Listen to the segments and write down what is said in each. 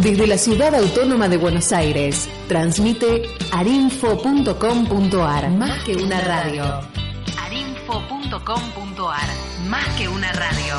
Desde la Ciudad Autónoma de Buenos Aires, transmite arinfo.com.ar. Más que una radio. arinfo.com.ar. Más que una radio.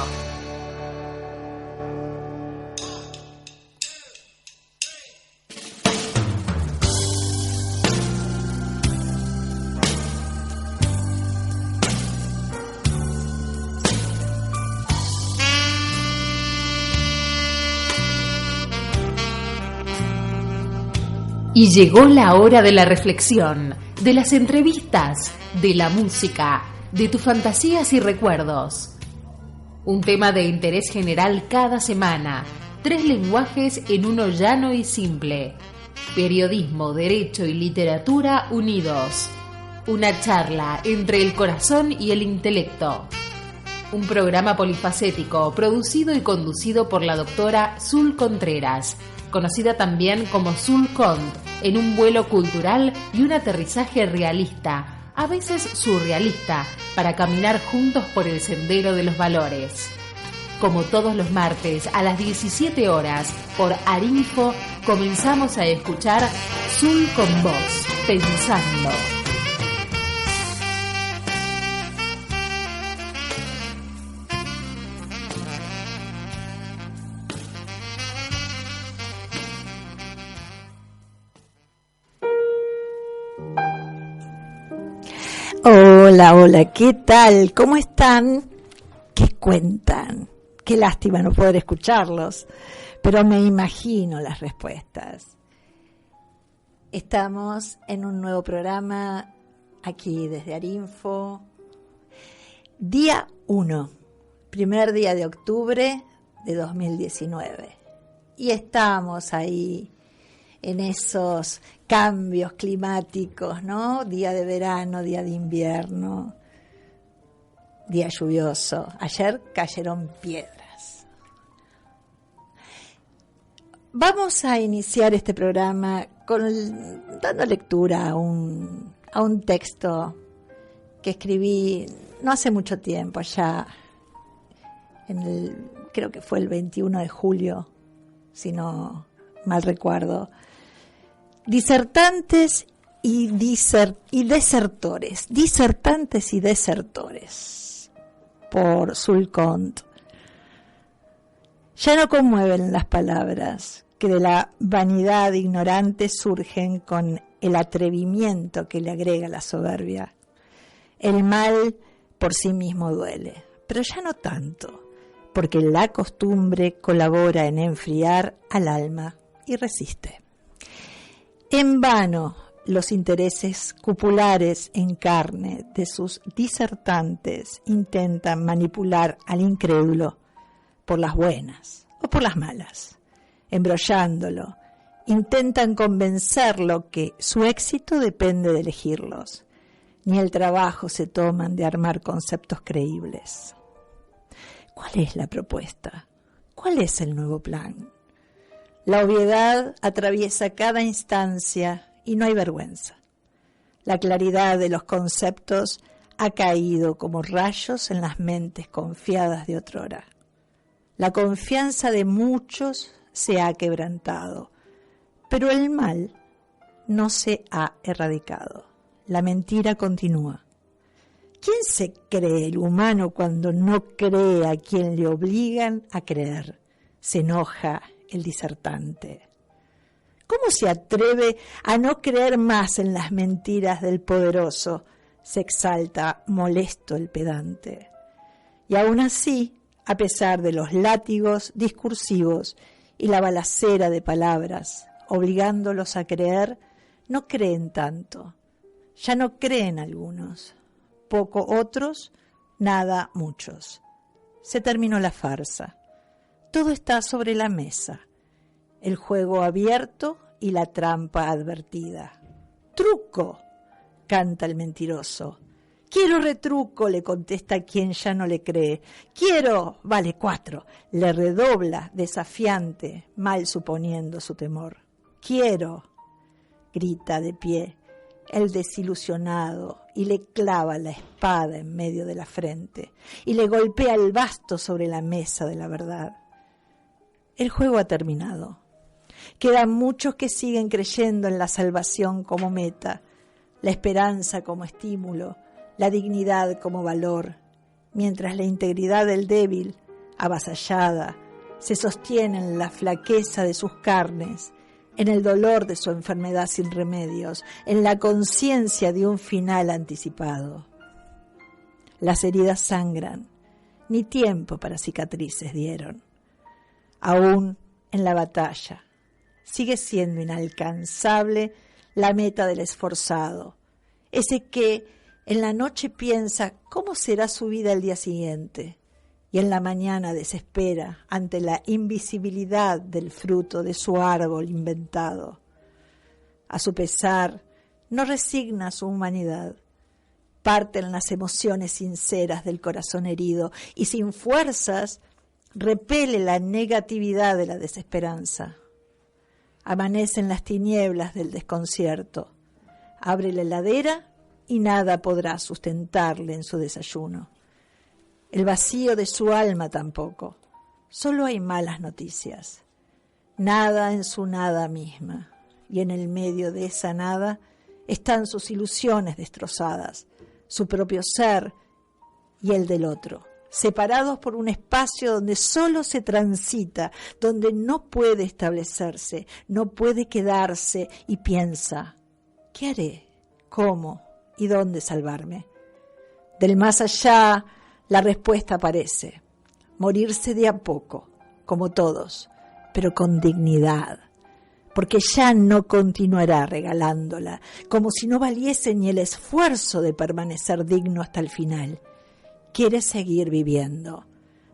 Y llegó la hora de la reflexión, de las entrevistas, de la música, de tus fantasías y recuerdos. Un tema de interés general cada semana, 3 lenguajes en uno llano y simple. Periodismo, derecho y literatura unidos. Una charla entre el corazón y el intelecto. Un programa polifacético, producido y conducido por la doctora Zul Contreras, conocida también como Zul Cont, en un vuelo cultural y un aterrizaje realista, a veces surrealista, para caminar juntos por el sendero de los valores. Como todos los martes a las 17 horas por Arinfo, comenzamos a escuchar Zul con Vos, Pensando. Hola, hola, ¿qué tal? ¿Cómo están? ¿Qué cuentan? Qué lástima no poder escucharlos, pero me imagino las respuestas. Estamos en un nuevo programa aquí desde Arinfo. Día 1, primer día de octubre de 2019. Y estamos ahí en esos cambios climáticos, ¿no? Día de verano, día de invierno, día lluvioso. Ayer cayeron piedras. Vamos a iniciar este programa dando lectura a un texto que escribí no hace mucho tiempo, allá creo que fue el 21 de julio, si no mal recuerdo. Disertantes y desertores. Disertantes y desertores. Por Zul Cont. Ya no conmueven las palabras que de la vanidad ignorante surgen con el atrevimiento que le agrega la soberbia. El mal por sí mismo duele, pero ya no tanto, porque la costumbre colabora en enfriar al alma y resiste. En vano los intereses cupulares en carne de sus disertantes intentan manipular al incrédulo por las buenas o por las malas, embrollándolo, intentan convencerlo que su éxito depende de elegirlos, ni el trabajo se toman de armar conceptos creíbles. ¿Cuál es la propuesta? ¿Cuál es el nuevo plan? La obviedad atraviesa cada instancia y no hay vergüenza. La claridad de los conceptos ha caído como rayos en las mentes confiadas de otrora. La confianza de muchos se ha quebrantado, pero el mal no se ha erradicado. La mentira continúa. ¿Quién se cree el humano cuando no cree a quien le obligan a creer? Se enoja el disertante. ¿Cómo se atreve a no creer más en las mentiras del poderoso? Se exalta molesto el pedante. Y aún así, a pesar de los látigos discursivos y la balacera de palabras, obligándolos a creer, no creen tanto. Ya no creen algunos, poco otros, nada muchos. Se terminó la farsa. Todo está sobre la mesa, el juego abierto y la trampa advertida. ¡Truco!, canta el mentiroso. «Quiero retruco», le contesta quien ya no le cree. «Quiero», vale 4, le redobla desafiante, mal suponiendo su temor. «Quiero», grita de pie el desilusionado y le clava la espada en medio de la frente y le golpea el basto sobre la mesa de la verdad. El juego ha terminado. Quedan muchos que siguen creyendo en la salvación como meta, la esperanza como estímulo, la dignidad como valor, mientras la integridad del débil, avasallada, se sostiene en la flaqueza de sus carnes, en el dolor de su enfermedad sin remedios, en la conciencia de un final anticipado. Las heridas sangran, ni tiempo para cicatrices dieron. Aún en la batalla, sigue siendo inalcanzable la meta del esforzado, ese que en la noche piensa cómo será su vida el día siguiente y en la mañana desespera ante la invisibilidad del fruto de su árbol inventado. A su pesar, no resigna su humanidad. Parten las emociones sinceras del corazón herido y sin fuerzas repele la negatividad de la desesperanza. Amanecen las tinieblas del desconcierto. Abre la heladera y nada podrá sustentarle en su desayuno. El vacío de su alma tampoco. Solo hay malas noticias. Nada en su nada misma. Y en el medio de esa nada están sus ilusiones destrozadas, su propio ser y el del otro, separados por un espacio donde solo se transita, donde no puede establecerse, no puede quedarse y piensa, ¿qué haré? ¿Cómo? ¿Y dónde salvarme? Del más allá, la respuesta aparece, morirse de a poco, como todos, pero con dignidad, porque ya no continuará regalándola, como si no valiese ni el esfuerzo de permanecer digno hasta el final. Quiere seguir viviendo.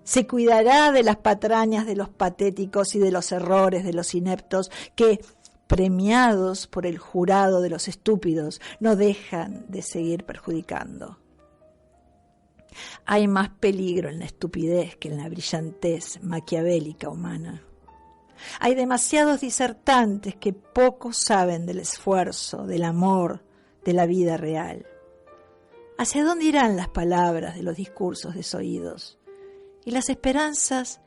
Se cuidará de las patrañas de los patéticos y de los errores de los ineptos que, premiados por el jurado de los estúpidos, no dejan de seguir perjudicando. Hay más peligro en la estupidez que en la brillantez maquiavélica humana. Hay demasiados disertantes que poco saben del esfuerzo, del amor, de la vida real. ¿Hacia dónde irán las palabras de los discursos desoídos? ¿Y las esperanzas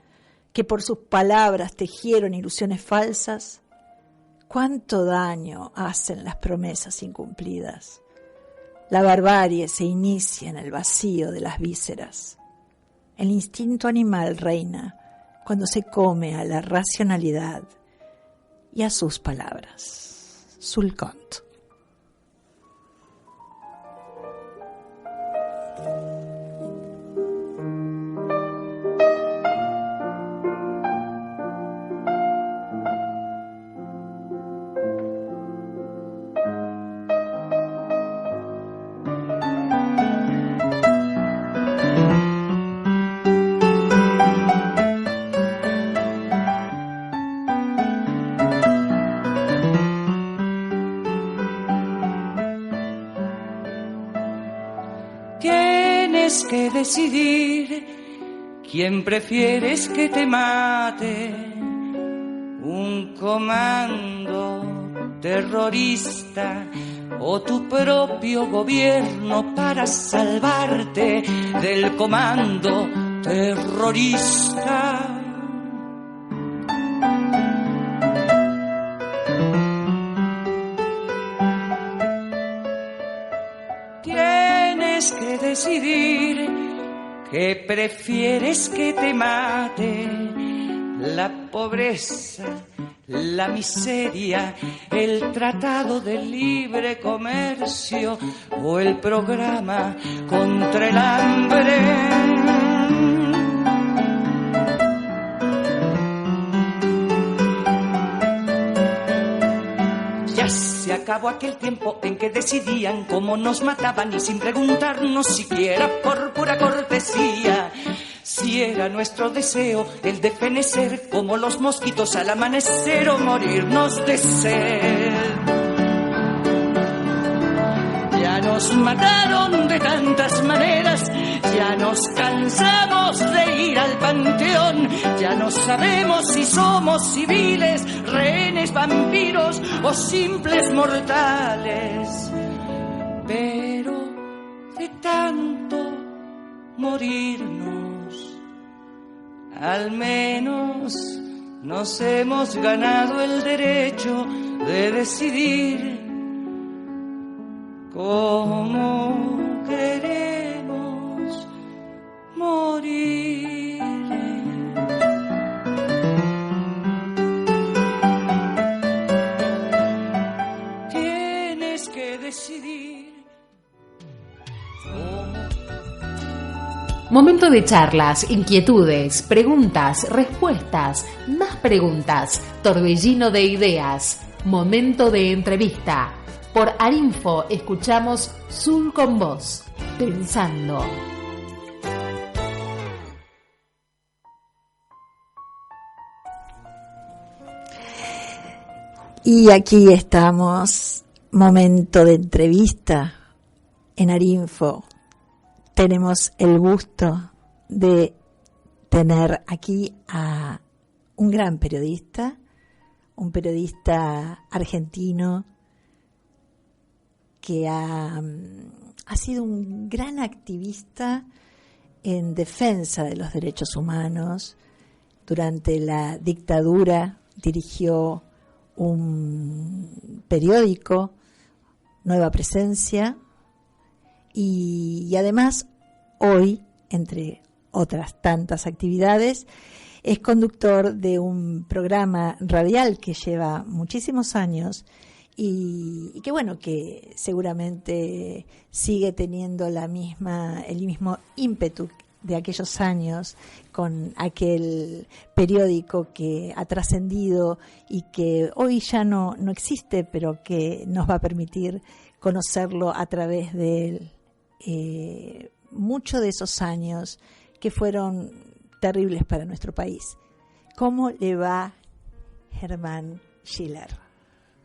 que por sus palabras tejieron ilusiones falsas? ¿Cuánto daño hacen las promesas incumplidas? La barbarie se inicia en el vacío de las vísceras. El instinto animal reina cuando se come a la racionalidad y a sus palabras. Sulcont. Que decidir quién prefieres que te mate, un comando terrorista o tu propio gobierno para salvarte del comando terrorista. Tienes que decidir que prefieres que te mate la pobreza, la miseria, el tratado de libre comercio o el programa contra el hambre. Se acabó aquel tiempo en que decidían cómo nos mataban y sin preguntarnos siquiera por pura cortesía si era nuestro deseo el de fenecer como los mosquitos al amanecer o morirnos de sed. Ya nos mataron de tantas maneras, ya nos cansamos de ir al panteón, ya no sabemos si somos civiles, rehenes, vampiros o simples mortales. Pero de tanto morirnos, al menos nos hemos ganado el derecho de decidir cómo queremos morir. Tienes que decidir cómo. Momento de charlas, inquietudes, preguntas, respuestas, más preguntas, torbellino de ideas, momento de entrevista. Por Arinfo escuchamos Sul con vos, pensando. Y aquí estamos, momento de entrevista en Arinfo. Tenemos el gusto de tener aquí a un gran periodista, un periodista argentino que ha sido un gran activista en defensa de los derechos humanos. Durante la dictadura dirigió un periódico, Nueva Presencia, y además hoy, entre otras tantas actividades, es conductor de un programa radial que lleva muchísimos años y que bueno, que seguramente sigue teniendo el mismo ímpetu de aquellos años, con aquel periódico que ha trascendido y que hoy ya no existe, pero que nos va a permitir conocerlo a través de muchos de esos años que fueron terribles para nuestro país. ¿Cómo le va, Germán Schiller?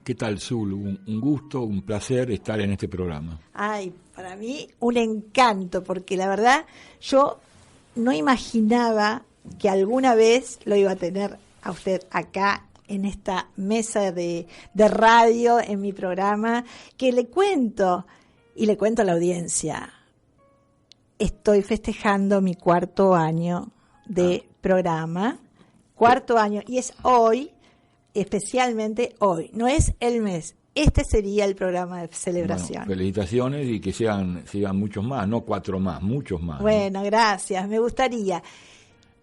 ¿Qué tal, Zul? Un gusto, un placer estar en este programa. Ay, para mí un encanto, porque la verdad yo no imaginaba que alguna vez lo iba a tener a usted acá en esta mesa de radio, en mi programa, que le cuento a la audiencia. Estoy festejando mi 4º año de programa, 4º año, y es hoy, especialmente hoy, no es el mes. Este sería el programa de celebración. Bueno, felicitaciones y que sigan muchos más, no 4 más, muchos más. Bueno, ¿no? Gracias, me gustaría.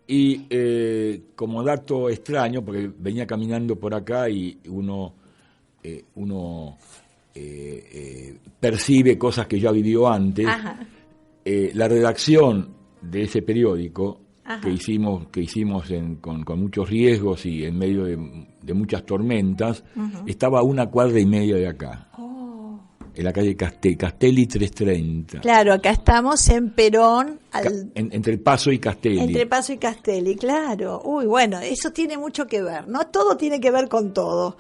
Y como dato extraño, porque venía caminando por acá y uno percibe cosas que ya vivió antes. La redacción de ese periódico que hicimos con muchos riesgos y en medio de muchas tormentas, estaba a 1,5 cuadras de acá. En la calle Castelli 330. Claro, acá estamos en Perón. Entre Paso y Castelli. Entre Paso y Castelli, claro. Uy, bueno, eso tiene mucho que ver, ¿no? Todo tiene que ver con todo.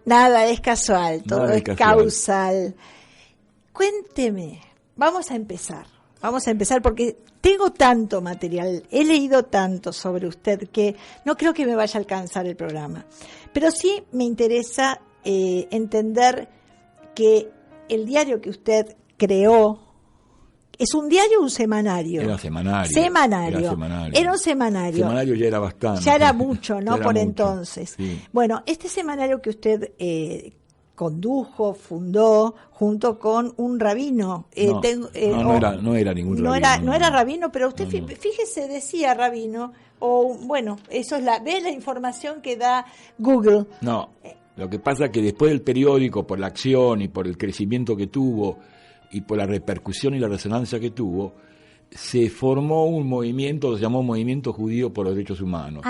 Nada es casual, todo es causal. Cuénteme, vamos a empezar porque tengo tanto material, he leído tanto sobre usted que no creo que me vaya a alcanzar el programa. Pero sí me interesa entender que el diario que usted creó, ¿es un diario o un semanario? Era semanario. Era un semanario. Semanario ya era bastante. Ya era mucho, ¿no? Por mucho. Entonces. Sí. Bueno, este semanario que usted condujo, fundó, junto con un rabino. No era ningún rabino. No era rabino, pero usted fíjese, decía rabino, eso es ve la información que da Google. No, lo que pasa es que después del periódico, por la acción y por el crecimiento que tuvo, y por la repercusión y la resonancia que tuvo, se formó un movimiento, se llamó Movimiento Judío por los Derechos Humanos.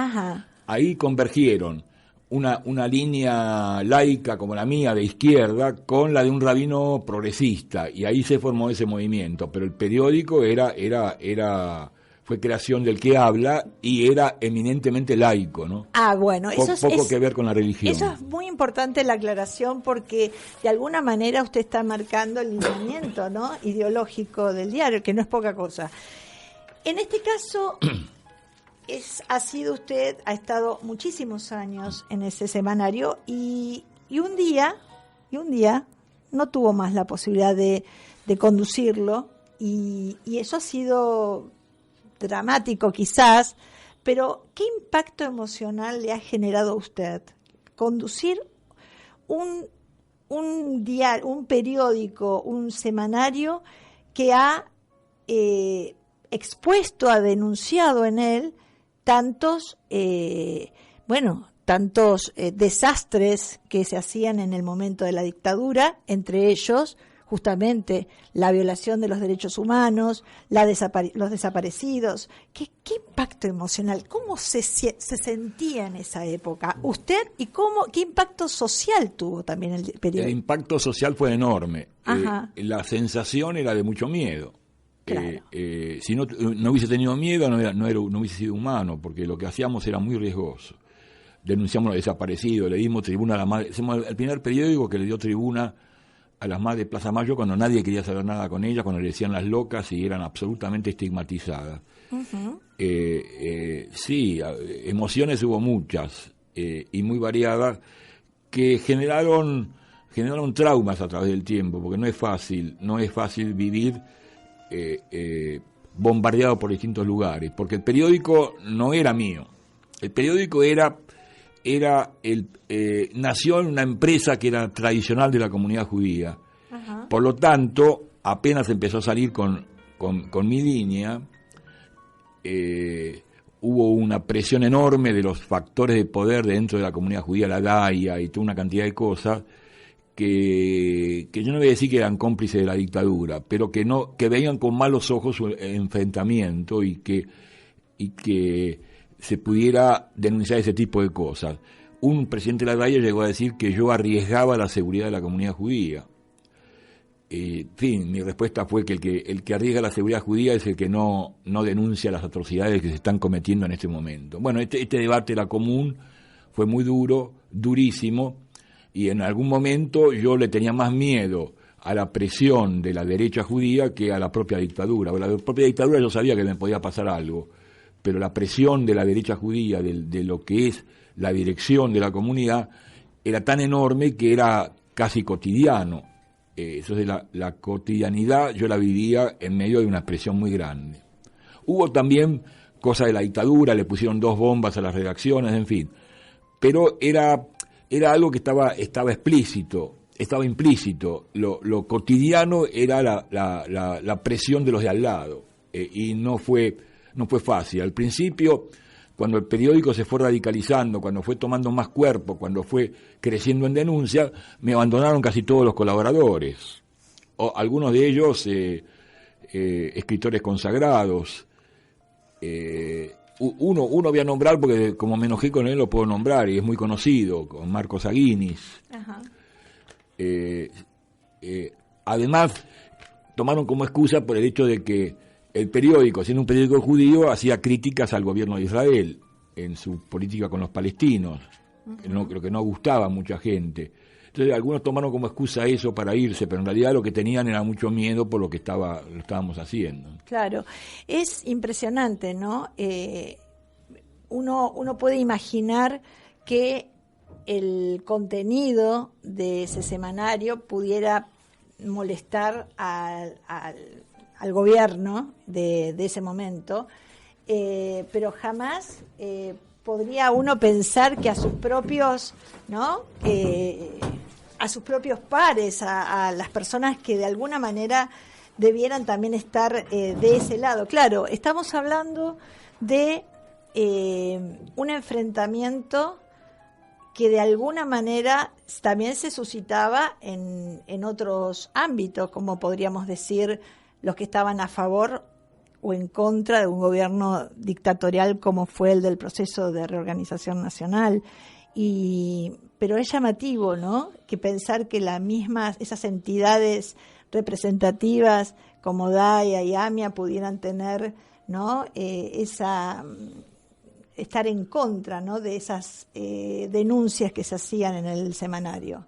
Ahí convergieron una línea laica como la mía de izquierda con la de un rabino progresista, y ahí se formó ese movimiento. Pero el periódico fue creación del que habla y era eminentemente laico, ¿no? Bueno, eso poco que ver con la religión. Eso es muy importante la aclaración, porque de alguna manera usted está marcando el lineamiento, ¿no?, ideológico del diario, que no es poca cosa. En este caso ha estado muchísimos años en ese semanario y un día no tuvo más la posibilidad de conducirlo, y eso ha sido dramático quizás, pero ¿qué impacto emocional le ha generado a usted conducir un diario, un periódico, un semanario que ha expuesto, ha denunciado en él tantos desastres que se hacían en el momento de la dictadura, entre ellos justamente la violación de los derechos humanos, los desaparecidos? ¿Qué impacto emocional? ¿Cómo se sentía en esa época usted y qué impacto social tuvo también el periodo? El impacto social fue enorme. La sensación era de mucho miedo. Claro. Si no hubiese tenido miedo, no hubiese sido humano, porque lo que hacíamos era muy riesgoso. Denunciamos a los desaparecidos, le dimos tribuna a la madre. Somos el primer periódico que le dio tribuna a las madres de Plaza Mayo cuando nadie quería saber nada con ellas, cuando le decían las locas y eran absolutamente estigmatizadas. Uh-huh. Sí, emociones hubo muchas y muy variadas que generaron traumas a través del tiempo, porque no es fácil vivir bombardeado por distintos lugares, porque el periódico no era mío, el periódico nació en una empresa que era tradicional de la comunidad judía. Uh-huh. Por lo tanto, apenas empezó a salir con mi línea, hubo una presión enorme de los factores de poder dentro de la comunidad judía, la DAIA y toda una cantidad de cosas que yo no voy a decir que eran cómplices de la dictadura, pero que veían con malos ojos su enfrentamiento y que se pudiera denunciar ese tipo de cosas. Un presidente de la DAIA llegó a decir que yo arriesgaba la seguridad de la comunidad judía. En fin, mi respuesta fue que el que arriesga la seguridad judía es el que no denuncia las atrocidades que se están cometiendo en este momento. Bueno, este debate era común, fue muy durísimo, y en algún momento yo le tenía más miedo a la presión de la derecha judía que a la propia dictadura. La propia dictadura yo sabía que me podía pasar algo, pero la presión de la derecha judía, de lo que es la dirección de la comunidad, era tan enorme que era casi cotidiano. Entonces la cotidianidad yo la vivía en medio de una presión muy grande. Hubo también cosas de la dictadura, le pusieron 2 bombas a las redacciones, en fin. Pero era algo que estaba explícito, estaba implícito. Lo cotidiano era la presión de los de al lado. Y no fue fácil. Al principio, cuando el periódico se fue radicalizando, cuando fue tomando más cuerpo, cuando fue creciendo en denuncia, me abandonaron casi todos los colaboradores. Algunos de ellos escritores consagrados. Uno voy a nombrar porque como me enojé con él lo puedo nombrar y es muy conocido, con Marcos Aguinis. Ajá. Además, tomaron como excusa por el hecho de que el periódico, siendo un periódico judío, hacía críticas al gobierno de Israel en su política con los palestinos. Uh-huh. Creo que no gustaba a mucha gente. Entonces algunos tomaron como excusa eso para irse, pero en realidad lo que tenían era mucho miedo por lo que lo estábamos haciendo. Claro, es impresionante, ¿no? Uno puede imaginar que el contenido de ese semanario pudiera molestar al gobierno de ese momento, pero jamás podría uno pensar que a sus propios, ¿no? A sus propios pares, a las personas que de alguna manera debieran también estar de ese lado. Claro, estamos hablando de un enfrentamiento que de alguna manera también se suscitaba en otros ámbitos, como podríamos decir los que estaban a favor o en contra de un gobierno dictatorial como fue el del proceso de reorganización nacional. Pero es llamativo, ¿no?, que pensar que esas entidades representativas como DAIA y AMIA pudieran tener, ¿no?, estar en contra, ¿no?, de esas denuncias que se hacían en el semanario.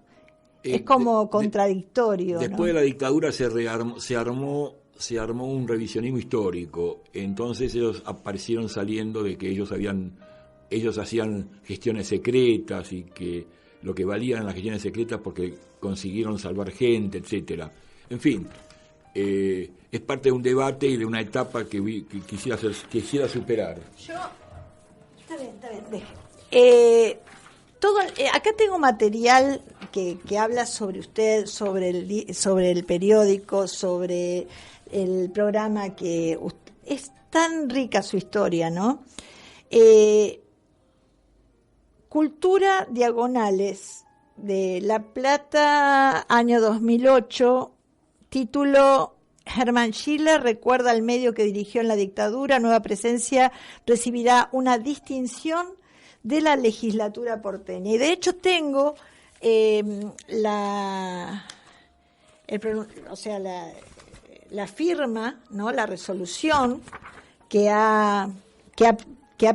Es como contradictorio. Después de la dictadura se armó un revisionismo histórico. Entonces ellos aparecieron saliendo de que ellos hacían gestiones secretas y que lo que valían las gestiones secretas porque consiguieron salvar gente, etcétera. En fin, es parte de un debate y de una etapa que quisiera superar. Está bien, deje. Acá tengo material que habla sobre usted, sobre el periódico, sobre el programa que es tan rica su historia, ¿no? Cultura Diagonales, de La Plata, año 2008, título: Hermann Schiller recuerda al medio que dirigió en la dictadura, nueva presencia recibirá una distinción de la legislatura porteña. Y de hecho tengo la firma, ¿no? La resolución que ha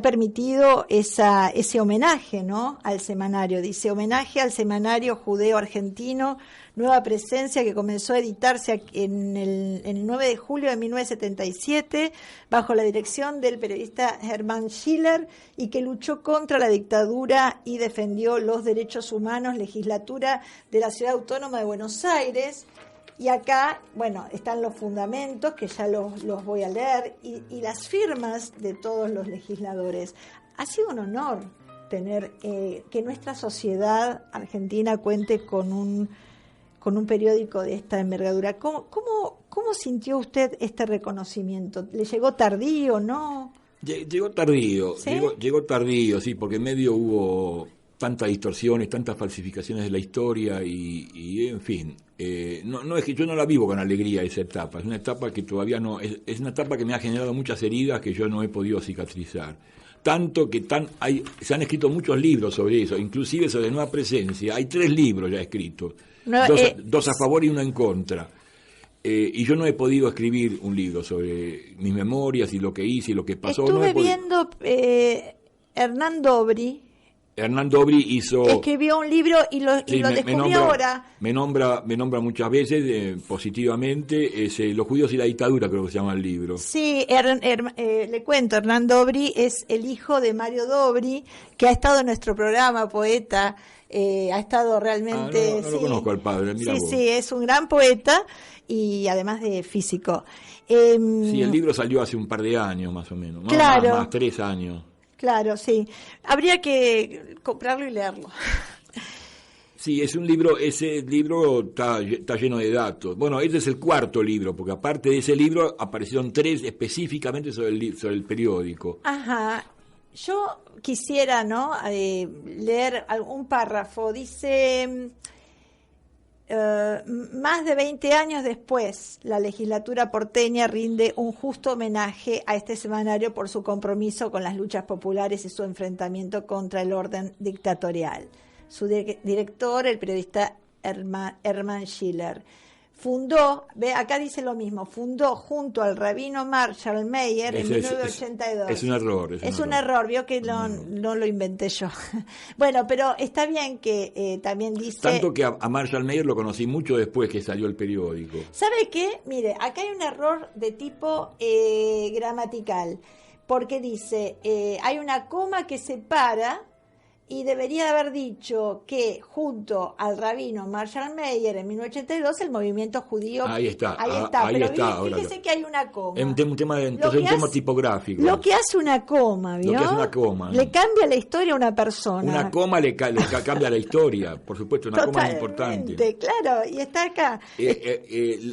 permitido ese homenaje, ¿no? Al semanario. Dice: homenaje al semanario judeo-argentino, nueva presencia, que comenzó a editarse en el 9 de julio de 1977 bajo la dirección del periodista Hermann Schiller, y que luchó contra la dictadura y defendió los derechos humanos, legislatura de la Ciudad Autónoma de Buenos Aires. Y acá, bueno, están los fundamentos, que ya los voy a leer, y las firmas de todos los legisladores. Ha sido un honor tener que nuestra sociedad argentina cuente con un periódico de esta envergadura. ¿Cómo sintió usted este reconocimiento? ¿Le llegó tardío, no? Llegó tardío, ¿sí? Llegó tardío, sí, porque en medio hubo tantas distorsiones, tantas falsificaciones de la historia y en fin, no es que yo no la vivo con alegría esa etapa, es una etapa que todavía no, es una etapa que me ha generado muchas heridas que yo no he podido cicatrizar, tanto que se han escrito muchos libros sobre eso, inclusive sobre Nueva Presencia, hay 3 libros ya escritos, dos a favor y uno en contra. Y yo no he podido escribir un libro sobre mis memorias y lo que hice y lo que pasó. Estuve viendo Hernán Dobry escribió un libro y lo descubrí ahora. Me nombra muchas veces positivamente, Los judíos y la dictadura, creo que se llama el libro. Sí, le cuento, Hernán Dobry es el hijo de Mario Dobry, que ha estado en nuestro programa, poeta, ha estado realmente... No lo conozco al padre, mira vos. Sí, es un gran poeta y además de físico. Sí, el libro salió hace un par de años más o menos, claro. más 3 años. Claro, sí. Habría que comprarlo y leerlo. Sí, ese libro está lleno de datos. Bueno, este es el 4º libro, porque aparte de ese libro aparecieron 3 específicamente sobre el periódico. Ajá. Yo quisiera, ¿no?, leer algún párrafo. Dice... más de 20 años después, la legislatura porteña rinde un justo homenaje a este semanario por su compromiso con las luchas populares y su enfrentamiento contra el orden dictatorial. Su director, el periodista Hermann Schiller, acá dice lo mismo, fundó junto al rabino Marshall Mayer en 1982. Es un error. Es un error, vio que no lo inventé yo. Bueno, pero está bien que también dice... Tanto que a Marshall Mayer lo conocí mucho después que salió el periódico. ¿Sabe qué? Mire, acá hay un error de tipo gramatical, porque dice, hay una coma que separa... Y debería haber dicho que junto al rabino Marshall Mayer en 1982 el movimiento judío... Ahí está. Pero fíjese que hay una coma. Es un tema tipográfico. Lo que hace una coma, ¿vio? Le cambia la historia a una persona. Una coma le cambia la historia, por supuesto, una coma es importante. Claro, y está acá.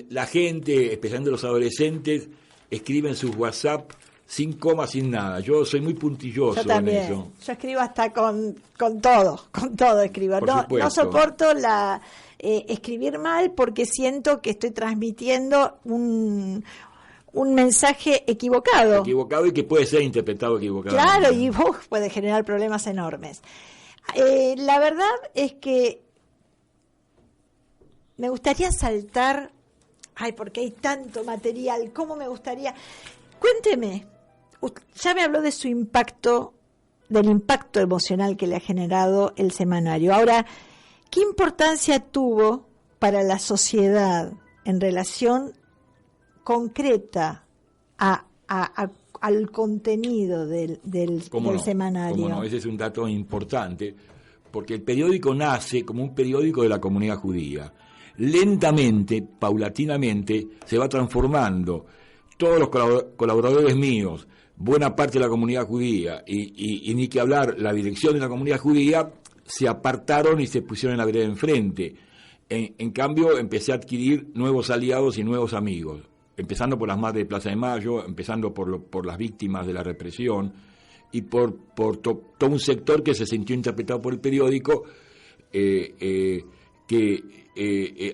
La gente, especialmente los adolescentes, escriben sus WhatsApp sin coma, sin nada. Yo soy muy puntilloso en eso. Yo escribo hasta con todo escribo. No soporto escribir mal porque siento que estoy transmitiendo un mensaje equivocado. Equivocado y que puede ser interpretado equivocado. Claro, y puede generar problemas enormes. La verdad es que me gustaría saltar, porque hay tanto material, ¿cómo me gustaría? Cuénteme, ya me habló de su impacto, del impacto emocional que le ha generado el semanario. Ahora, ¿qué importancia tuvo para la sociedad en relación concreta al contenido del semanario? ¿Cómo no? Ese es un dato importante, porque el periódico nace como un periódico de la comunidad judía. Lentamente, paulatinamente, se va transformando. Todos los colaboradores míos, buena parte de la comunidad judía, y ni que hablar, la dirección de la comunidad judía, se apartaron y se pusieron en la vereda enfrente. En cambio, empecé a adquirir nuevos aliados y nuevos amigos, empezando por las madres de Plaza de Mayo, empezando por las víctimas de la represión, y por todo un sector que se sintió interpretado por el periódico,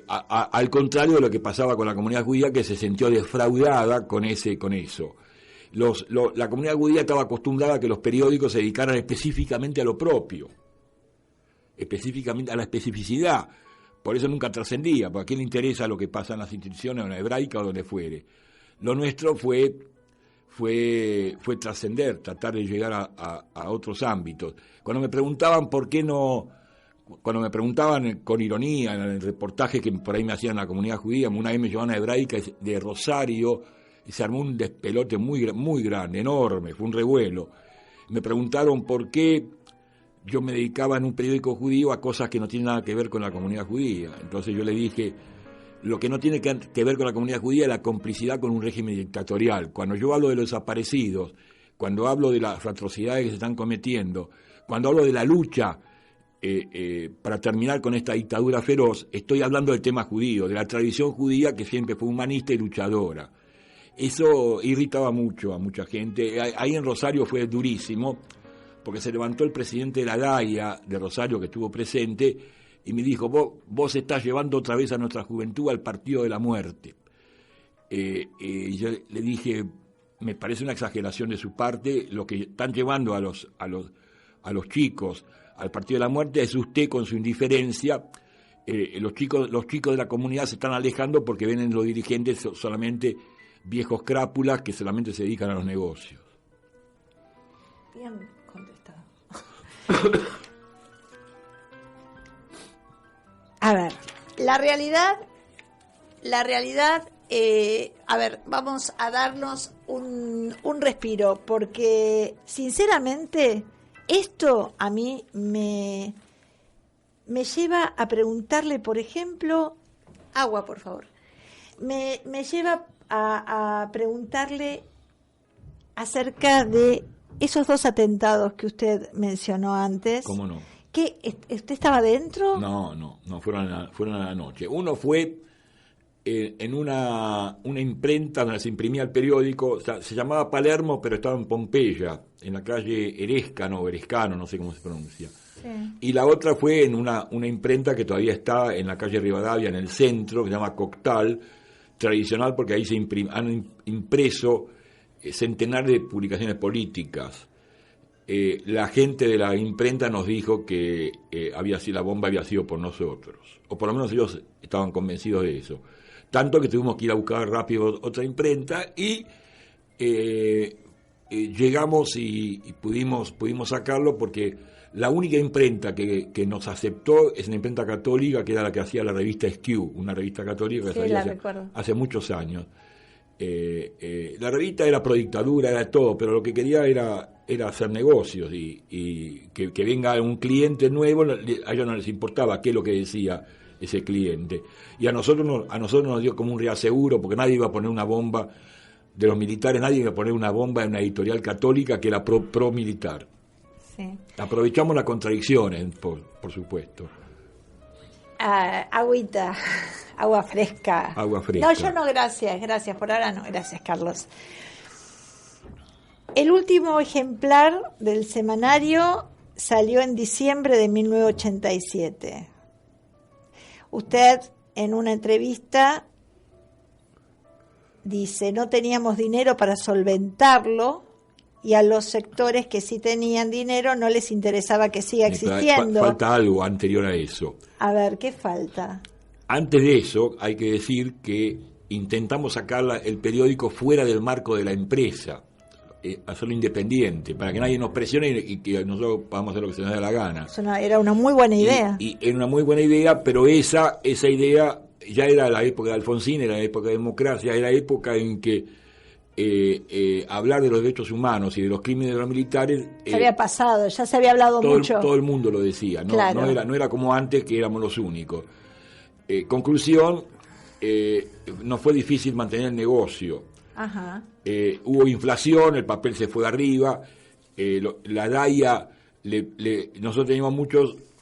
al contrario de lo que pasaba con la comunidad judía, que se sintió defraudada con eso. La comunidad judía estaba acostumbrada a que los periódicos se dedicaran específicamente a lo propio, específicamente a la especificidad. Por eso nunca trascendía, porque a quién le interesa lo que pasa en las instituciones, en la hebraica o donde fuere. Lo nuestro fue trascender, tratar de llegar a otros ámbitos. Cuando me preguntaban por qué no, cuando me preguntaban con ironía en el reportaje que por ahí me hacían en la comunidad judía, una vez me llevaban a hebraica de Rosario, y se armó un despelote muy grande, enorme, fue un revuelo. Me preguntaron por qué yo me dedicaba en un periódico judío a cosas que no tienen nada que ver con la comunidad judía. Entonces yo le dije, lo que no tiene que ver con la comunidad judía es la complicidad con un régimen dictatorial. Cuando yo hablo de los desaparecidos, cuando hablo de las atrocidades que se están cometiendo, cuando hablo de la lucha para terminar con esta dictadura feroz, estoy hablando del tema judío, de la tradición judía que siempre fue humanista y luchadora. Eso irritaba mucho a mucha gente. Ahí en Rosario fue durísimo, porque se levantó el presidente de la DAIA de Rosario, que estuvo presente, y me dijo, vos estás llevando otra vez a nuestra juventud al partido de la muerte. Y yo le dije, me parece una exageración de su parte, lo que están llevando a los chicos al partido de la muerte es usted con su indiferencia. Los chicos de la comunidad se están alejando porque ven en los dirigentes solamente viejos crápulas que solamente se dedican a los negocios. Bien contestado. A ver, la realidad, a ver, vamos a darnos un respiro, porque sinceramente esto a mí me lleva a preguntarle, por ejemplo, agua, por favor, me lleva a preguntarle acerca de esos 2 atentados que usted mencionó antes. ¿Cómo no? ¿Qué? ¿Usted estaba dentro? No, fueron a la noche. Uno fue en una imprenta donde se imprimía el periódico, o sea, se llamaba Palermo, pero estaba en Pompeya, en la calle Erescano, no sé cómo se pronuncia. Sí. Y la otra fue en una imprenta que todavía está en la calle Rivadavia, en el centro, que se llama Coctal, tradicional porque ahí han impreso centenares de publicaciones políticas. La gente de la imprenta nos dijo que la bomba había sido por nosotros, o por lo menos ellos estaban convencidos de eso. Tanto que tuvimos que ir a buscar rápido otra imprenta y llegamos y pudimos sacarlo, porque la única imprenta que nos aceptó es una imprenta católica, que era la que hacía la revista Skew, una revista católica que salía hace muchos años. La revista era pro dictadura, era todo, pero lo que quería era hacer negocios y que venga un cliente nuevo. A ellos no les importaba qué es lo que decía ese cliente. Y a nosotros nos dio como un reaseguro, porque nadie iba a poner una bomba de los militares, nadie iba a poner una bomba en una editorial católica que era pro militar. Sí. Aprovechamos las contradicciones, por supuesto. Agüita, agua fresca. Agua fresca. No, yo no, gracias, por ahora no, gracias, Carlos. El último ejemplar del semanario salió en diciembre de 1987. Usted, en una entrevista, dice, no teníamos dinero para solventarlo, y a los sectores que sí tenían dinero no les interesaba que siga existiendo. Falta algo anterior a eso. A ver, ¿qué falta? Antes de eso, hay que decir que intentamos sacar el periódico fuera del marco de la empresa, hacerlo independiente, para que nadie nos presione y que nosotros podamos hacer lo que se nos dé la gana. Era una muy buena idea. Y era una muy buena idea, pero esa idea ya era la época de Alfonsín, era la época de democracia, era la época en que hablar de los derechos humanos y de los crímenes de los militares se había pasado, ya se había hablado mucho. Todo el mundo lo decía, ¿no? Claro. No era como antes, que éramos los únicos. Conclusión, no fue difícil mantener el negocio. Ajá. hubo inflación, el papel se fue arriba, la DAIA, nosotros teníamos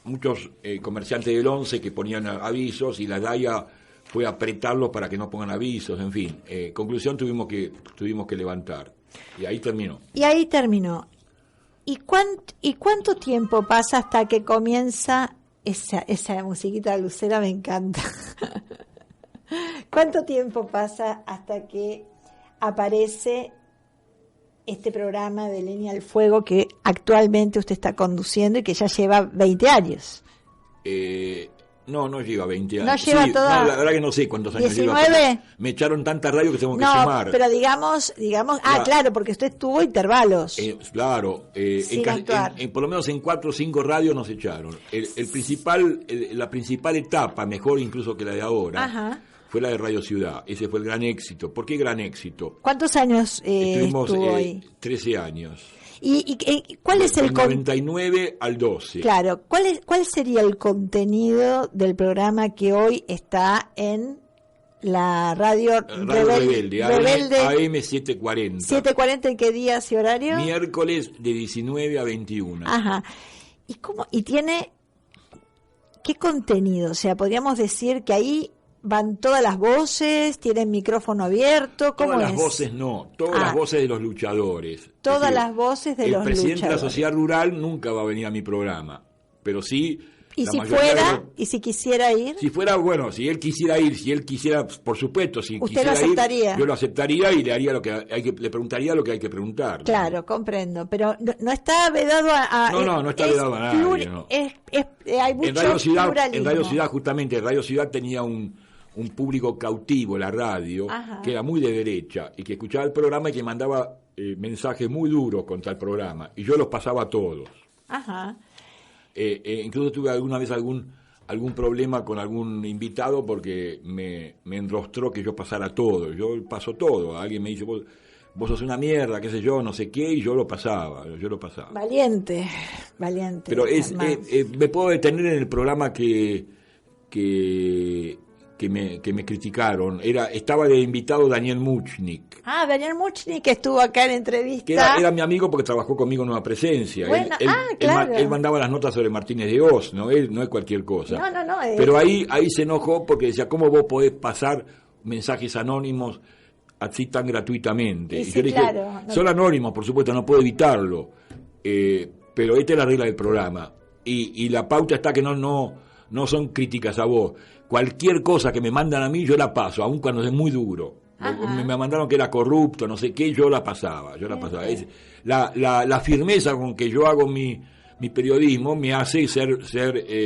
muchos comerciantes del 11 que ponían avisos y la DAIA fue a apretarlos para que no pongan avisos, en fin. Conclusión, tuvimos que levantar. Y ahí terminó. ¿Y cuánto tiempo pasa hasta que comienza esa musiquita lucera? Me encanta. ¿Cuánto tiempo pasa hasta que aparece este programa de Leña al Fuego que actualmente usted está conduciendo y que ya lleva 20 años? No lleva 20 años. No lleva toda. No, la verdad que no sé cuántos años 19. Lleva. Me echaron tanta radio que tengo que sumar. No, pero digamos, claro, porque usted tuvo intervalos. Claro, por lo menos en 4 o 5 radios nos echaron. La principal etapa, mejor incluso que la de ahora, Ajá. fue la de Radio Ciudad. Ese fue el gran éxito. ¿Por qué gran éxito? ¿Cuántos años Estuvimos estuvo ahí? 13 años. ¿Y cuál es el 99 al 12. Claro, ¿cuál sería el contenido del programa que hoy está en la radio Rebelde, Rebelde AM 740? 740, ¿en qué días y horario? Miércoles de 19 a 21. Ajá. ¿Y tiene qué contenido? O sea, podríamos decir que ahí van todas las voces, tienen micrófono abierto, ¿cómo todas es? Las voces no, todas las voces de los luchadores. Todas las voces de los luchadores. El presidente de la Sociedad Rural nunca va a venir a mi programa, pero sí... ¿Y si fuera? ¿Y si quisiera ir? Si fuera, bueno, si él quisiera ir, por supuesto, si ¿Usted quisiera lo aceptaría? Ir, yo lo aceptaría y le haría le preguntaría lo que hay que preguntar. Claro, comprendo, pero no está vedado a no está vedado a nadie, no. Hay mucho pluralismo. En Radio Ciudad, justamente, Radio Ciudad tenía un público cautivo, la radio, Ajá. que era muy de derecha y que escuchaba el programa y que mandaba mensajes muy duros contra el programa, y yo los pasaba todos. Ajá. Incluso tuve alguna vez algún problema con algún invitado porque me enrostró que yo pasara todo. Yo paso todo. Alguien me dice, vos sos una mierda, qué sé yo, no sé qué, y yo lo pasaba. Valiente. Pero me puedo detener en el programa que me criticaron. Estaba de invitado Daniel Muchnik. Daniel Muchnik, que estuvo acá en entrevista. Que era mi amigo porque trabajó conmigo en Nueva Presencia. Bueno, claro. Él mandaba las notas sobre Martínez de Oz, no es cualquier cosa. No. Pero ahí se enojó porque decía, ¿cómo vos podés pasar mensajes anónimos así tan gratuitamente? Y yo le dije, claro, son anónimos, por supuesto, no puedo evitarlo. Pero esta es la regla del programa. Y la pauta está que no son críticas a vos. Cualquier cosa que me mandan a mí, yo la paso, aun cuando es muy duro. Me mandaron que era corrupto, no sé qué, yo la pasaba. Es la firmeza con que yo hago mi periodismo me hace ser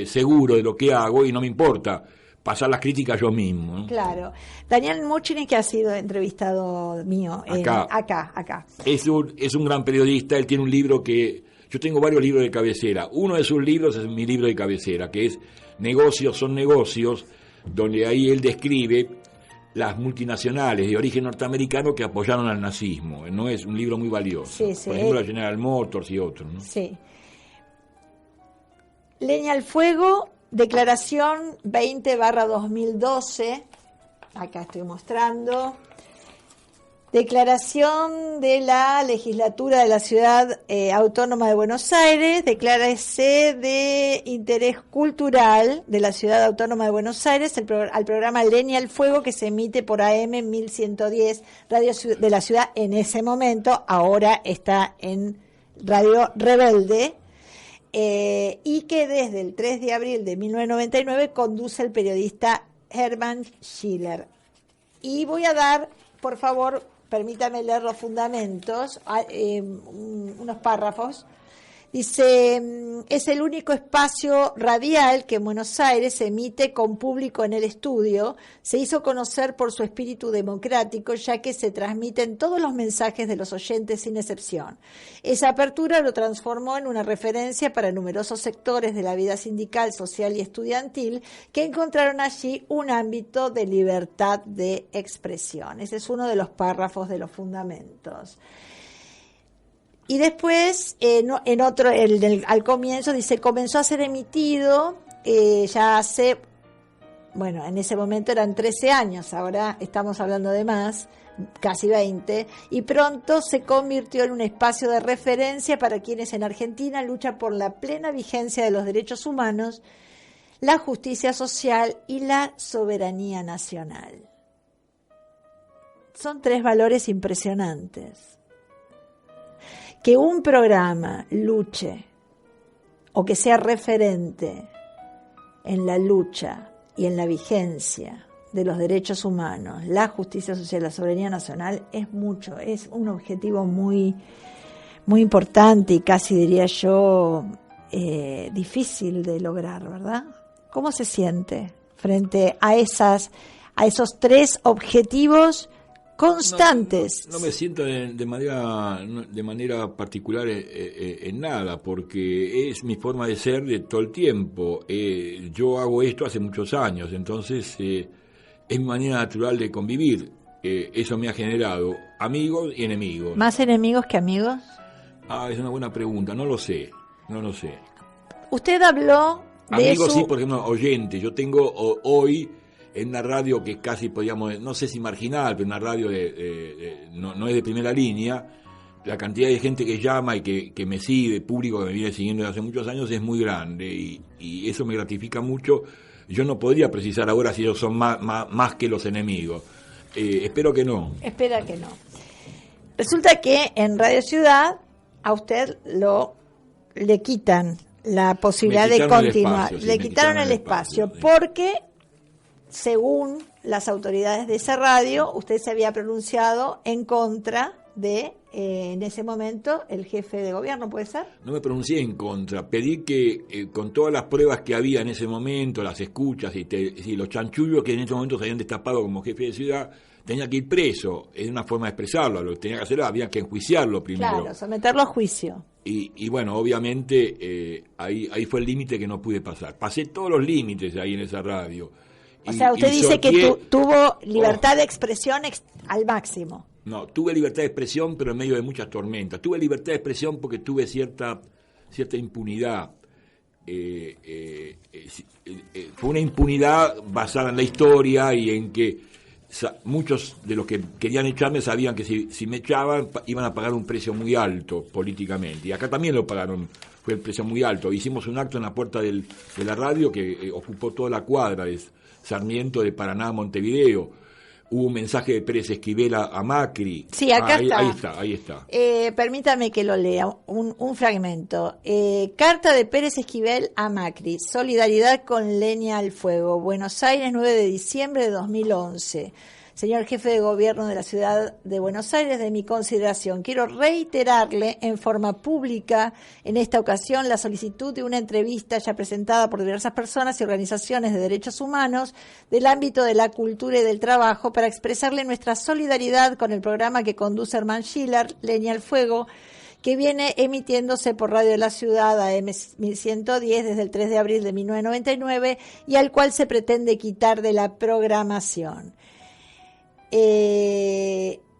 seguro de lo que hago y no me importa pasar las críticas yo mismo, ¿no? Claro. Daniel Muchnik, que ha sido entrevistado mío acá. Es un gran periodista. Él tiene un libro yo tengo varios libros de cabecera. Uno de sus libros es mi libro de cabecera, que es Negocios son negocios, donde ahí él describe las multinacionales de origen norteamericano que apoyaron al nazismo. No es un libro muy valioso. Sí, por ejemplo, la General Motors y otros, ¿no? Sí. Leña al Fuego, declaración 20/2012. Acá estoy mostrando. Declaración de la legislatura de la Ciudad Autónoma de Buenos Aires, declárese de interés cultural de la Ciudad Autónoma de Buenos Aires al programa Leña al Fuego, que se emite por AM 1110, Radio de la Ciudad en ese momento, ahora está en Radio Rebelde, y que desde el 3 de abril de 1999 conduce el periodista Hermann Schiller. Y voy a dar, por favor, permítame leer los fundamentos, unos párrafos. Dice, es el único espacio radial que en Buenos Aires se emite con público en el estudio. Se hizo conocer por su espíritu democrático, ya que se transmiten todos los mensajes de los oyentes sin excepción. Esa apertura lo transformó en una referencia para numerosos sectores de la vida sindical, social y estudiantil que encontraron allí un ámbito de libertad de expresión. Ese es uno de los párrafos de los fundamentos. Y después, en otro, al comienzo, dice, comenzó a ser emitido ya hace bueno, en ese momento eran 13 años, ahora estamos hablando de más, casi 20, y pronto se convirtió en un espacio de referencia para quienes en Argentina luchan por la plena vigencia de los derechos humanos, la justicia social y la soberanía nacional. Son 3 valores impresionantes. Que un programa luche o que sea referente en la lucha y en la vigencia de los derechos humanos, la justicia social y la soberanía nacional es mucho, es un objetivo muy, muy importante y casi diría yo difícil de lograr, ¿verdad? ¿Cómo se siente frente a esos 3 objetivos constantes? No me siento de manera particular en nada, porque es mi forma de ser de todo el tiempo. Yo hago esto hace muchos años, entonces es mi manera natural de convivir. Eso me ha generado amigos y enemigos. ¿Más enemigos que amigos? Es una buena pregunta, no lo sé. Usted habló de amigos, sí, por ejemplo, oyentes. Yo tengo hoy en una radio que casi podríamos, no sé si marginal, pero una radio no es de primera línea, la cantidad de gente que llama y que me sigue, público que me viene siguiendo desde hace muchos años, es muy grande y eso me gratifica mucho. Yo no podría precisar ahora si ellos son más que los enemigos. Espero que no. Espera que no. Resulta que en Radio Ciudad a usted le quitan la posibilidad de continuar. Le quitaron el espacio porque, según las autoridades de esa radio, usted se había pronunciado en contra de, en ese momento, el jefe de gobierno, ¿puede ser? No me pronuncié en contra, pedí que con todas las pruebas que había en ese momento, las escuchas y los chanchullos que en ese momento se habían destapado como jefe de ciudad, tenía que ir preso. Es una forma de expresarlo, lo que tenía que hacer había que enjuiciarlo primero. Claro, someterlo a juicio. Y bueno, obviamente ahí fue el límite que no pude pasar. Pasé todos los límites ahí en esa radio. O sea, usted dice que tuvo libertad de expresión al máximo. No, tuve libertad de expresión, pero en medio de muchas tormentas. Tuve libertad de expresión porque tuve cierta impunidad. Fue una impunidad basada en la historia y en que muchos de los que querían echarme sabían que si me echaban iban a pagar un precio muy alto políticamente. Y acá también lo pagaron, fue el precio muy alto. Hicimos un acto en la puerta de la radio que ocupó toda la cuadra de Sarmiento, de Paraná a Montevideo. Hubo un mensaje de Pérez Esquivel a Macri. Sí, acá Ahí está. Permítame que lo lea, un fragmento. Carta de Pérez Esquivel a Macri. Solidaridad con leña al fuego. Buenos Aires, 9 de diciembre de 2011. Señor jefe de gobierno de la ciudad de Buenos Aires, de mi consideración, quiero reiterarle en forma pública en esta ocasión la solicitud de una entrevista ya presentada por diversas personas y organizaciones de derechos humanos del ámbito de la cultura y del trabajo para expresarle nuestra solidaridad con el programa que conduce Herman Schiller, Leña al Fuego, que viene emitiéndose por Radio de la Ciudad AM 1110 desde el 3 de abril de 1999 y al cual se pretende quitar de la programación.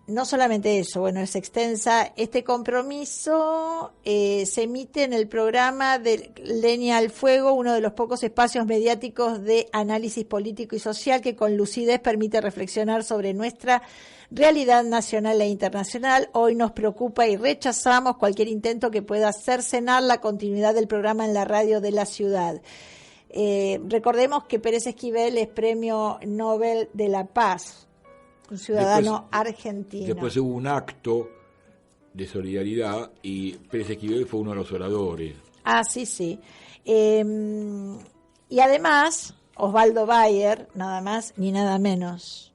No solamente eso, bueno, es extensa. Este compromiso se emite en el programa de Leña al Fuego, uno de los pocos espacios mediáticos de análisis político y social que con lucidez permite reflexionar sobre nuestra realidad nacional e internacional. Hoy nos preocupa y rechazamos cualquier intento que pueda cercenar la continuidad del programa en la radio de la ciudad. Recordemos que Pérez Esquivel es Premio Nobel de la Paz, un ciudadano argentino. Después hubo un acto de solidaridad y Pérez Esquivel fue uno de los oradores. Sí. Y además, Osvaldo Bayer, nada más ni nada menos,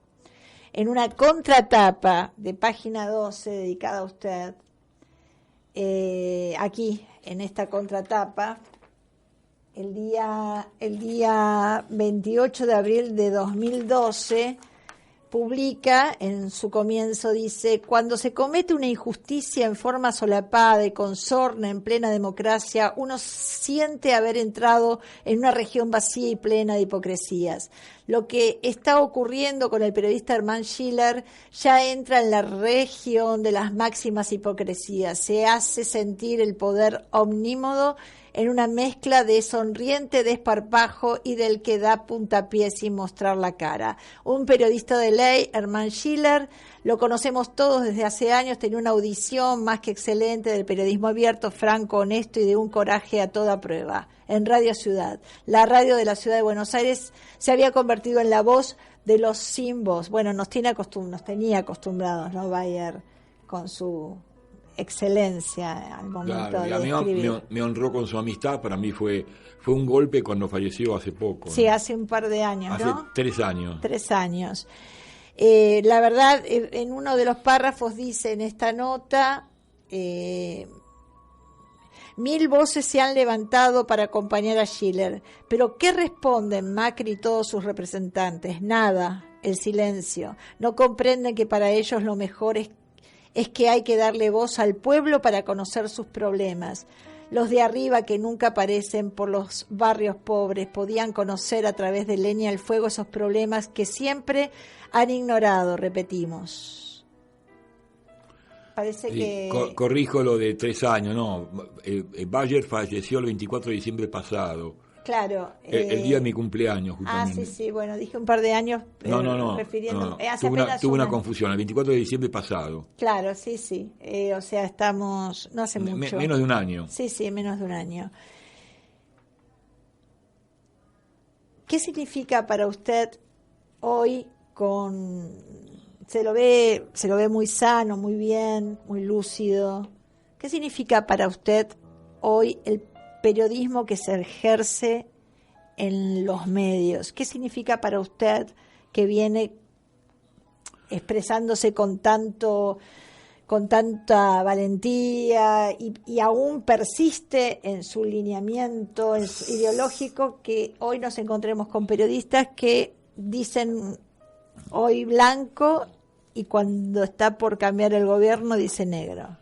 en una contratapa de página 12 dedicada a usted, aquí, en esta contratapa, el día 28 de abril de 2012, publica, en su comienzo dice: cuando se comete una injusticia en forma solapada y con sorna en plena democracia, uno siente haber entrado en una región vacía y plena de hipocresías. Lo que está ocurriendo con el periodista Herman Schiller ya entra en la región de las máximas hipocresías. Se hace sentir el poder omnímodo en una mezcla de sonriente desparpajo y del que da puntapié sin mostrar la cara. Un periodista de ley, Hermann Schiller, lo conocemos todos desde hace años, tenía una audición más que excelente del periodismo abierto, franco, honesto y de un coraje a toda prueba. En Radio Ciudad, la radio de la ciudad de Buenos Aires, se había convertido en la voz de los sin voz. Bueno, nos tenía acostumbrados, ¿no? Bayer, con su excelencia al momento claro, y a de mí escribir. me honró con su amistad. Para mí fue un golpe cuando falleció hace poco. Sí, ¿no? hace un par de años, ¿no? Hace 3 años. 3 años. La verdad, en uno de los párrafos dice en esta nota, 1000 voces se han levantado para acompañar a Schiller, pero ¿qué responden Macri y todos sus representantes? Nada, el silencio. No comprenden que para ellos lo mejor es que hay que darle voz al pueblo para conocer sus problemas. Los de arriba que nunca aparecen por los barrios pobres podían conocer a través de leña al fuego esos problemas que siempre han ignorado, repetimos. Parece Sí, que... corrijo lo de 3 años, no. Bayer falleció el 24 de diciembre pasado. Claro. El día de mi cumpleaños, justamente. Sí, bueno, dije un par de años. No. Refiriendo, Tuve una confusión, el 24 de diciembre pasado. Claro, sí. O sea, estamos, no hace mucho. Menos de un año. Sí, menos de un año. ¿Qué significa para usted hoy se lo ve muy sano, muy bien, muy lúcido? ¿Qué significa para usted hoy el periodismo que se ejerce en los medios? ¿Qué significa para usted que viene expresándose con tanta valentía y aún persiste en su lineamiento ideológico, que hoy nos encontremos con periodistas que dicen hoy blanco y cuando está por cambiar el gobierno dice negro?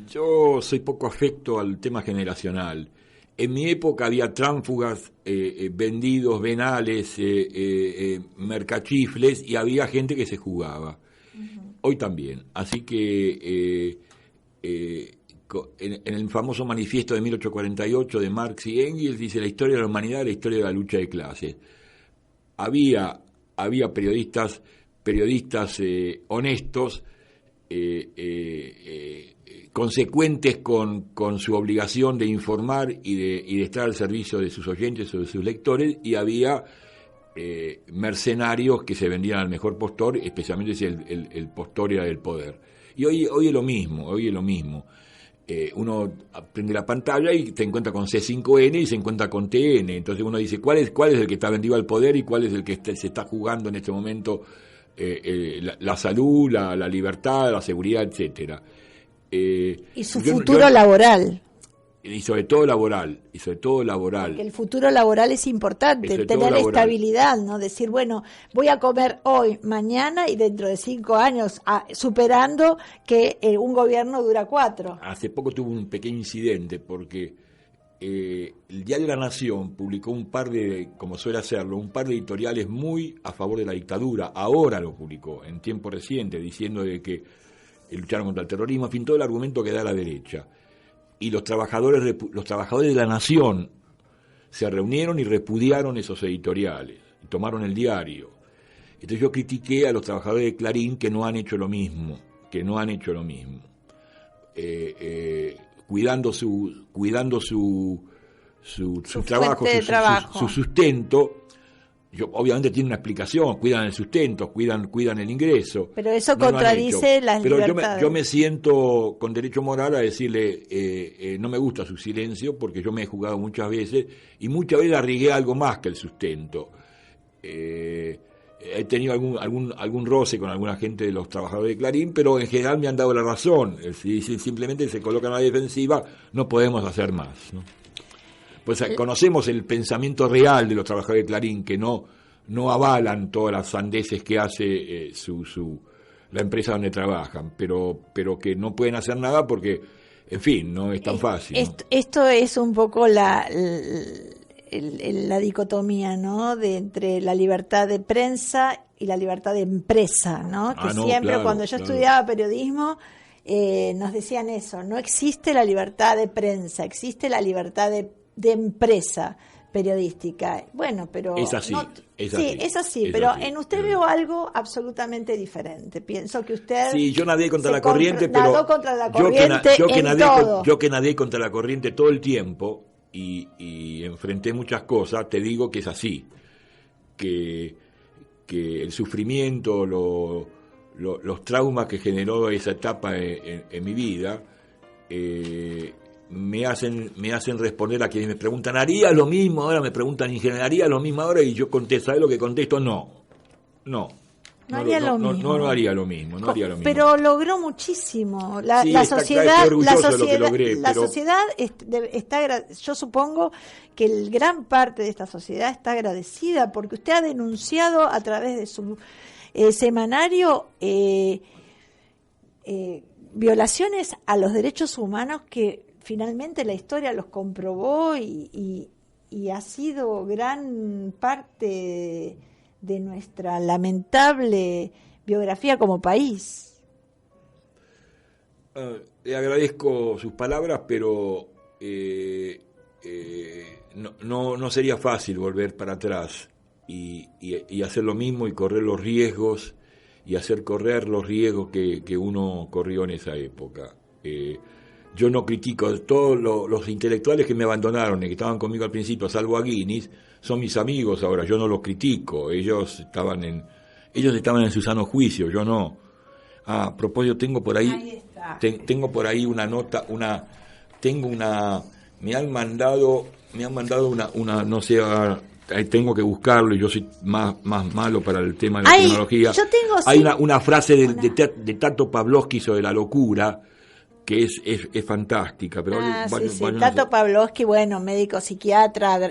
Yo soy poco afecto al tema generacional. En mi época había tránsfugas, vendidos, venales, mercachifles, y había gente que se jugaba. Uh-huh. Hoy también. Así que en el famoso manifiesto de 1848 de Marx y Engels dice: la historia de la humanidad es la historia de la lucha de clases. Había periodistas honestos, consecuentes con su obligación de informar y de estar al servicio de sus oyentes o de sus lectores, y había mercenarios que se vendían al mejor postor, especialmente si el postor era del poder. Y hoy es lo mismo. Uno prende la pantalla y se encuentra con C5N y se encuentra con TN. Entonces uno dice, ¿cuál es el que está vendido al poder y cuál es el que se está jugando en este momento la salud, la libertad, la seguridad, etcétera? Y su futuro laboral. Y sobre todo laboral. Porque el futuro laboral es importante, tener estabilidad, ¿no? Decir, bueno, voy a comer hoy, mañana y dentro de 5 años, superando que un gobierno dura 4. Hace poco tuve un pequeño incidente porque el diario La Nación publicó como suele hacerlo, un par de editoriales muy a favor de la dictadura. Ahora lo publicó, en tiempo reciente, diciendo de que lucharon contra el terrorismo, en fin, todo el argumento que da la derecha. Y los trabajadores de La Nación se reunieron y repudiaron esos editoriales, y tomaron el diario. Entonces yo critiqué a los trabajadores de Clarín que no han hecho lo mismo, cuidando su trabajo, su sustento. Obviamente tiene una explicación, cuidan el sustento, cuidan el ingreso. Pero eso contradice las libertades. Pero yo me siento con derecho moral a decirle, no me gusta su silencio, porque yo me he jugado muchas veces, y muchas veces arriesgué algo más que el sustento. He tenido algún roce con alguna gente de los trabajadores de Clarín, pero en general me han dado la razón. Si simplemente se colocan a la defensiva, no podemos hacer más, ¿no? Pues conocemos el pensamiento real de los trabajadores de Clarín, que no avalan todas las sandeces que hace la empresa donde trabajan, pero que no pueden hacer nada porque, en fin, no es tan fácil. Esto es un poco la dicotomía, ¿no? entre la libertad de prensa y la libertad de empresa, ¿no? Cuando yo estudiaba periodismo, nos decían eso: no existe la libertad de prensa, existe la libertad de de empresa periodística. Bueno, pero... Es así, es así. Sí, es así, es pero así. en usted veo algo absolutamente diferente. Pienso que usted... Sí, yo nadé contra la corriente, pero... Nadó contra la corriente yo que nadé contra la corriente todo el tiempo y enfrenté muchas cosas, te digo que es así. Que el sufrimiento, los traumas que generó esa etapa en mi vida... me hacen responder a quienes me preguntan, ¿haría lo mismo? Ahora me preguntan, ¿haría lo mismo ahora? Y yo contesto, ¿sabes lo que contesto? No haría lo mismo. No haría lo mismo. Pero logró muchísimo. La sociedad está, yo supongo que gran parte de esta sociedad está agradecida porque usted ha denunciado a través de su semanario violaciones a los derechos humanos que finalmente la historia los comprobó y ha sido gran parte de nuestra lamentable biografía como país. Le agradezco sus palabras, pero no sería fácil volver para atrás y hacer lo mismo y correr los riesgos y hacer correr los riesgos que uno corrió en esa época. Yo no critico, todos los intelectuales que me abandonaron y que estaban conmigo al principio, salvo a Guinness, son mis amigos ahora, yo no los critico, ellos estaban en su sano juicio, yo no. A propósito, tengo por ahí una nota, me han mandado una no sé, tengo que buscarlo y yo soy más malo para el tema de la tecnología. Hay una frase de Tato Pavlovsky sobre la locura que es fantástica. Pero Tato Pavlovsky, médico psiquiatra,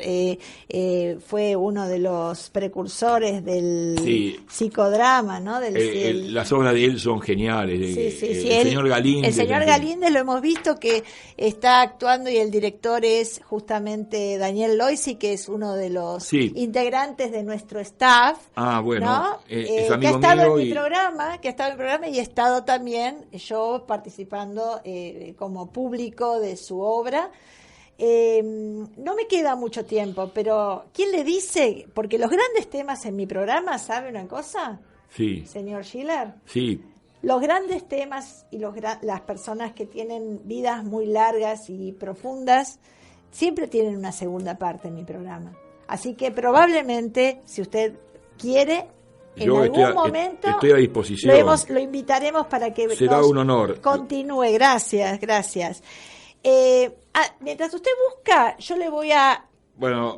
fue uno de los precursores del psicodrama, ¿no? Las obras de él son geniales. El señor Galíndez. El señor Galíndez lo hemos visto que está actuando y el director es justamente Daniel Loisi, que es uno de los integrantes de nuestro staff. ¿no? Es amigo que ha estado en mi programa, y he estado también yo participando como público de su obra. No me queda mucho tiempo, pero ¿quién le dice? Porque los grandes temas en mi programa, ¿sabe una cosa? Sí. Señor Schiller. Sí. Los grandes temas y las personas que tienen vidas muy largas y profundas siempre tienen una segunda parte en mi programa. Así que probablemente, si usted quiere, en algún momento estoy a disposición. Lo invitaremos para que será un honor. Continúe. Gracias. Mientras usted busca, yo le voy a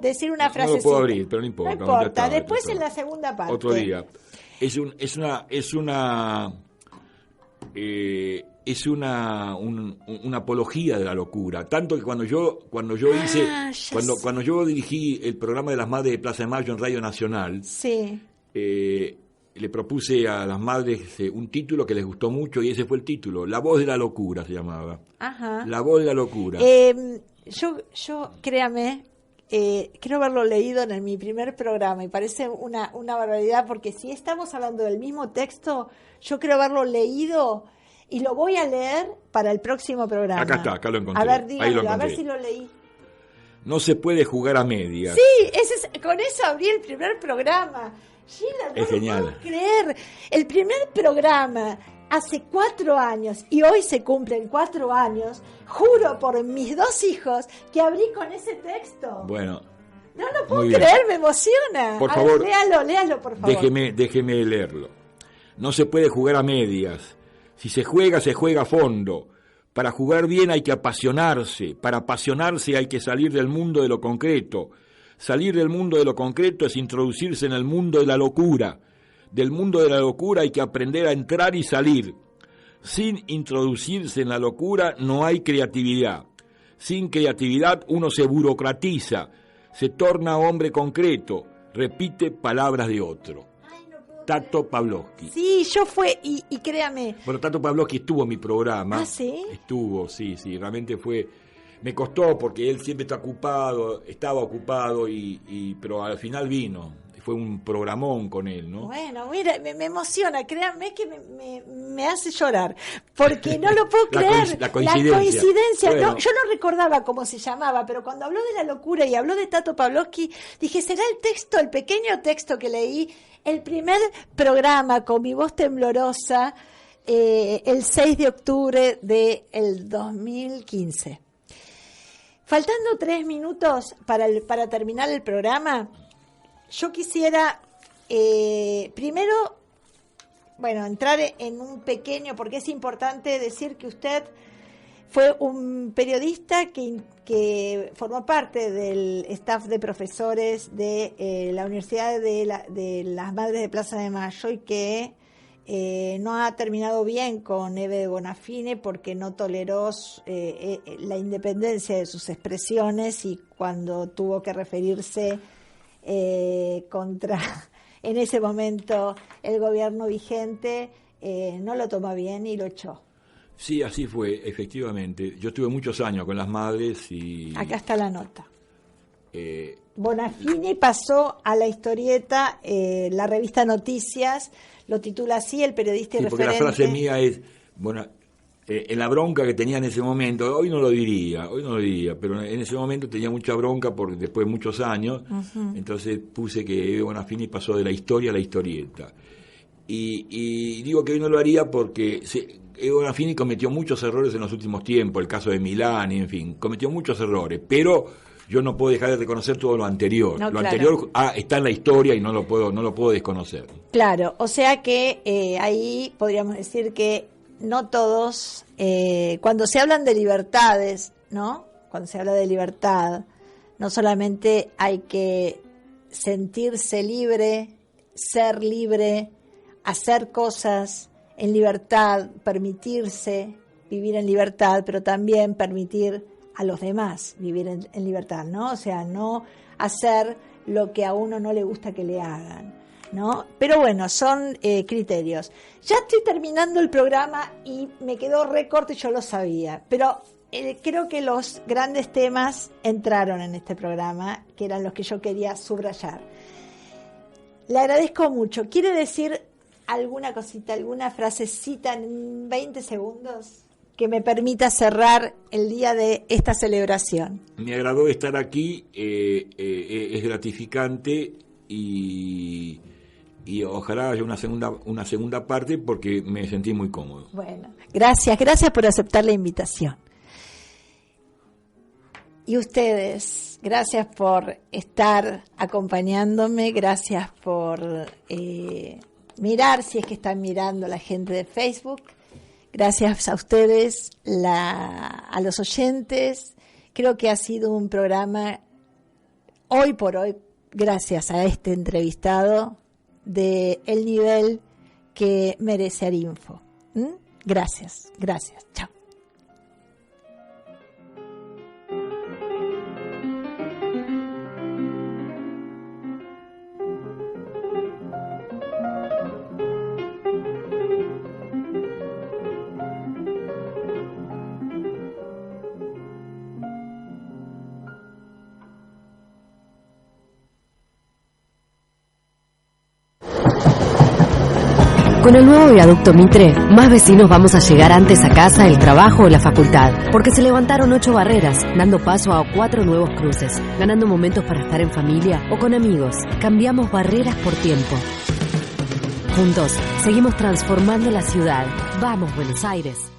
decir una frasecita. No lo puedo abrir, pero no importa. No importa. Después en la segunda parte. Otro día. Es una apología de la locura, tanto que cuando yo dirigí el programa de las madres de Plaza de Mayo en Radio Nacional, le propuse a las madres un título que les gustó mucho y ese fue el título, La voz de la locura se llamaba. Ajá. La voz de la locura. Yo créame, creo haberlo leído en mi primer programa y parece una barbaridad porque si estamos hablando del mismo texto, yo creo haberlo leído y lo voy a leer para el próximo programa. Acá lo encontré. A ver, dígalo, a ver si lo leí. No se puede jugar a medias. Sí, con eso abrí el primer programa. Sheila, no es genial. Puedo creer. El primer programa hace 4 años y hoy se cumplen 4 años. Juro por mis 2 hijos que abrí con ese texto. Bueno. No lo puedo creer, me emociona. Por favor, léalo, por favor. Déjeme leerlo. No se puede jugar a medias. Si se juega a fondo. Para jugar bien hay que apasionarse. Para apasionarse hay que salir del mundo de lo concreto. Salir del mundo de lo concreto es introducirse en el mundo de la locura. Del mundo de la locura hay que aprender a entrar y salir. Sin introducirse en la locura no hay creatividad. Sin creatividad uno se burocratiza, se torna hombre concreto, repite palabras de otro. Tato Pavlovsky. Sí, y créame. Bueno, Tato Pavlovsky estuvo en mi programa. ¿Ah, sí? Estuvo, sí, realmente fue. Me costó porque él siempre estaba ocupado, pero al final vino. fue un programón con él, ¿no? Bueno, mira, me emociona, créanme que me hace llorar, porque no lo puedo creer. La coincidencia. Bueno. No, yo no recordaba cómo se llamaba, pero cuando habló de la locura y habló de Tato Pavlovsky, dije, será el pequeño texto que leí, el primer programa con mi voz temblorosa, el 6 de octubre del 2015. Faltando 3 minutos para terminar el programa, yo quisiera primero, entrar en un pequeño, porque es importante decir que usted fue un periodista que formó parte del staff de profesores de la Universidad de las Madres de Plaza de Mayo y que no ha terminado bien con Eve Bonafini porque no toleró la independencia de sus expresiones y cuando tuvo que referirse contra, en ese momento, el gobierno vigente, no lo tomó bien y lo echó. Sí, así fue, efectivamente. Yo estuve muchos años con las madres y... Acá está la nota. Bonafini pasó a la historieta, la revista Noticias, lo titula así, el periodista y referente. Porque la frase mía es, en la bronca que tenía en ese momento, hoy no lo diría, pero en ese momento tenía mucha bronca porque después de muchos años, entonces puse que Eve Bonafini pasó de la historia a la historieta. Y digo que hoy no lo haría porque Eve Bonafini cometió muchos errores en los últimos tiempos, el caso de Milán, en fin, cometió muchos errores, pero yo no puedo dejar de reconocer todo lo anterior. No, lo claro. anterior está en la historia y no lo puedo desconocer. Claro, o sea que ahí podríamos decir que no todos, cuando se hablan de libertades, ¿no? Cuando se habla de libertad, no solamente hay que sentirse libre, ser libre, hacer cosas en libertad, permitirse vivir en libertad, pero también permitir a los demás vivir en libertad, ¿no? O sea, no hacer lo que a uno no le gusta que le hagan, ¿no? Pero bueno, son criterios. Ya estoy terminando el programa y me quedó recorte, yo lo sabía, pero creo que los grandes temas entraron en este programa, que eran los que yo quería subrayar. Le agradezco mucho. ¿Quiere decir alguna cosita, alguna frasecita en 20 segundos? Que me permita cerrar el día de esta celebración. Me agradó estar aquí, es gratificante y ojalá haya una segunda parte porque me sentí muy cómodo. Bueno, gracias por aceptar la invitación. Y ustedes, gracias por estar acompañándome, gracias por mirar, si es que están mirando la gente de Facebook. Gracias a ustedes, a los oyentes. Creo que ha sido un programa, hoy por hoy, gracias a este entrevistado, de el nivel que merece Arinfo. Gracias. Chao. Con el nuevo viaducto Mitre, más vecinos vamos a llegar antes a casa, el trabajo o la facultad, porque se levantaron 8 barreras, dando paso a 4 nuevos cruces, ganando momentos para estar en familia o con amigos. Cambiamos barreras por tiempo. Juntos, seguimos transformando la ciudad. ¡Vamos, Buenos Aires!